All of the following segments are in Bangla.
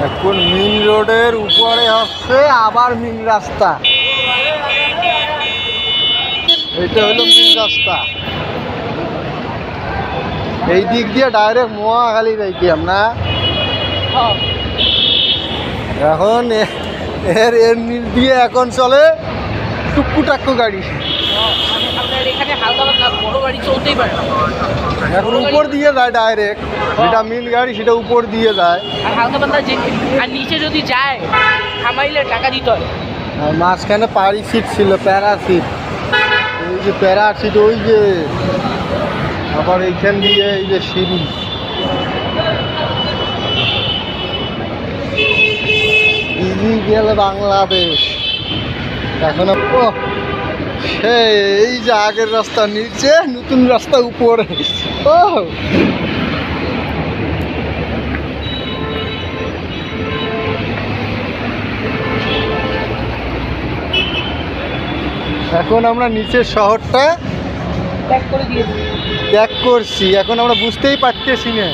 এখন মেন রোডের উপরে হচ্ছে আবার মেন রাস্তা। এটা হলো মেন রাস্তা, এই দিক দিয়ে ডাইরেক্ট মহাখালী যাইতাম না। এখন এর নিচ দিয়ে এখন চলে টুকু টাক্কু গাড়ি। এখন উপর দিয়ে যায় ডাইরেক্ট, যেটা মেন গাড়ি সেটা উপর দিয়ে যায়। আর নিচে যদি যায় থামাইলে টাকা দিতে হয়। আর মাঝখানে পাড়ি সিট ছিল, প্যারা সিট, ওই যে প্যারা সিট, ওই যে আবার এইখান দিয়ে এই যে সিঁড়ি। ইজি গেল বাংলাদেশ। এখন এই যে আগের রাস্তা নিচে, নতুন রাস্তা উপরে। ও এখন আমরা নিচের শহরটা ত্যাগ করছি, এখন আমরা বুঝতেই পারতেছি না।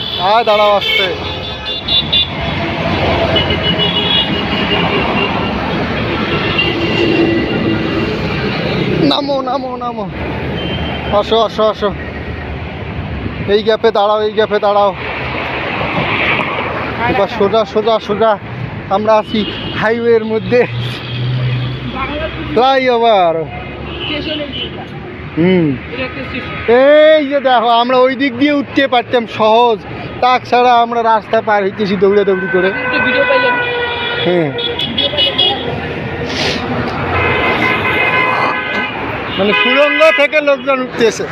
দাঁড়াও আসতে, নামো নামো নামো, আসো আসো আসো, এই গ্যাপে দাঁড়াও, এই গ্যাপে দাঁড়াও। এবার সোজা সোজা সোজা আমরা আছি হাইওয়ের মধ্যে, ফ্লাইওভার। এই যে দেখো, আমরা ওই দিক দিয়ে উঠতে পারতাম সহজ, তাছাড়া আমরা রাস্তা পার হইতেছি দৌড়ে দৌড়ি করে। হ্যাঁ, মানে সুরঙ্গ থেকে লোকজন উঠতেছে।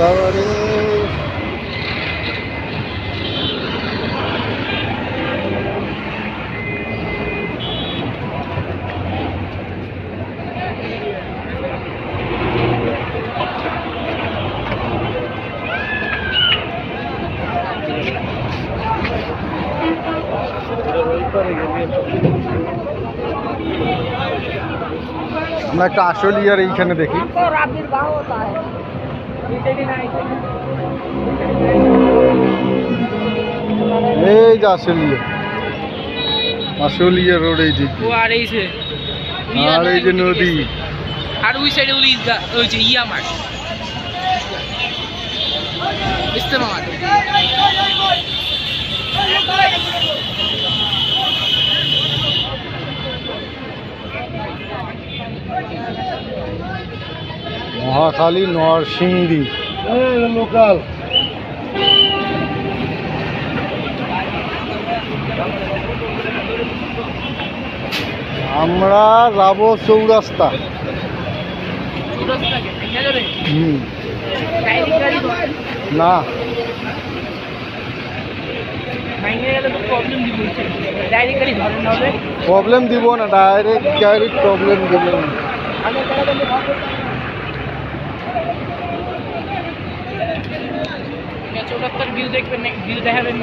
বাবা রে, আমরা একটা আশুলিয়ার এইখানে দেখি। এই যে আশুলিয়া, আশুলিয়া রোড এই দিক, আর এই যে নদী, আর ওই সাইডে ওই যে ইয়া মাঠ, ইস্তেমা মাঠ। মহাখালী নরসিংদী লোকাল। আমরা যাবো চৌরাস্তা। না, প্রবলেম দিব না, ডাইরেক্ট গাড়ি প্রবলেম দিব না। চৌরাস্তার ভিউ দেখবেন, ভিউ দেখাবেন।